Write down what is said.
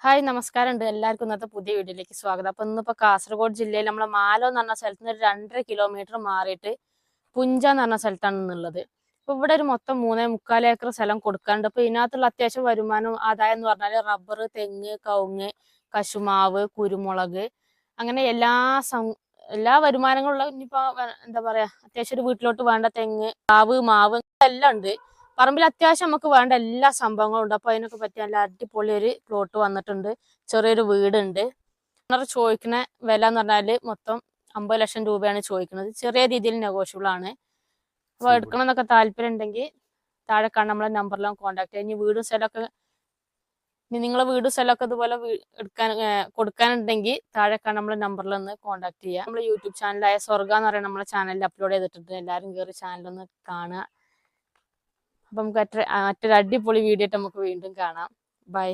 Hi നമസ്കാരമുണ്ട് എല്ലാവർക്കും ഇന്നത്തെ പുതിയ വീഡിയോയിലേക്ക് സ്വാഗതം. അപ്പൊ ഇന്നിപ്പോ കാസർഗോഡ് ജില്ലയിൽ നമ്മളെ മാലോ എന്ന് പറഞ്ഞ സ്ഥലത്ത് നിന്ന് ഒരു 2.5 കിലോമീറ്റർ മാറിയിട്ട് പുഞ്ച എന്ന് പറഞ്ഞ സ്ഥലത്താണ് ഉള്ളത്. അപ്പൊ ഇവിടെ ഒരു മൊത്തം 3.25 ഏക്കർ സ്ഥലം കൊടുക്കാനുണ്ട്. അപ്പൊ ഇതിനകത്തുള്ള അത്യാവശ്യം വരുമാനം ആദായം എന്ന് പറഞ്ഞാൽ റബ്ബർ, തെങ്ങ്, കവുങ്ങ്, കശുമാവ്, കുരുമുളക്, അങ്ങനെ എല്ലാ വരുമാനങ്ങളുള്ള ഇനിയിപ്പോ എന്താ പറയാ അത്യാവശ്യം ഒരു വീട്ടിലോട്ട് വേണ്ട തെങ്ങ്, മാവ് എല്ലാം ഉണ്ട്. പറമ്പിൽ അത്യാവശ്യം നമുക്ക് വേണ്ട എല്ലാ സംഭവങ്ങളും ഉണ്ട്. അപ്പൊ അതിനൊക്കെ പറ്റി നല്ല അടിപൊളി ഒരു പ്ലോട്ട് വന്നിട്ടുണ്ട്. ചെറിയൊരു വീടുണ്ട്. ചോദിക്കുന്ന വില എന്ന് പറഞ്ഞാല് മൊത്തം 50 ലക്ഷം രൂപയാണ് ചോദിക്കുന്നത്. ചെറിയ രീതിയിൽ നെഗോഷ്യബിൾ ആണ്. അപ്പൊ എടുക്കണം എന്നൊക്കെ താല്പര്യം ഉണ്ടെങ്കിൽ താഴെ കാണാൻ നമ്മളെ നമ്പറിലും കോൺടാക്ട് ചെയ്യാം. ഇനി നിങ്ങളെ വീടും സ്ഥലമൊക്കെ ഇതുപോലെ കൊടുക്കാനുണ്ടെങ്കിൽ താഴെ കാണാൻ നമ്മളെ നമ്പറിൽ ഒന്ന് കോൺടാക്ട് ചെയ്യാം. നമ്മുടെ യൂട്യൂബ് ചാനലായ സ്വർഗ എന്ന് പറയുന്ന നമ്മളെ ചാനലിൽ അപ്ലോഡ് ചെയ്തിട്ടുണ്ട്. എല്ലാവരും കയറി ചാനലൊന്ന് കാണുക. അപ്പൊ നമുക്ക് മറ്റൊരു അടിപൊളി വീഡിയോ ആയിട്ട് നമുക്ക് വീണ്ടും കാണാം. ബൈ.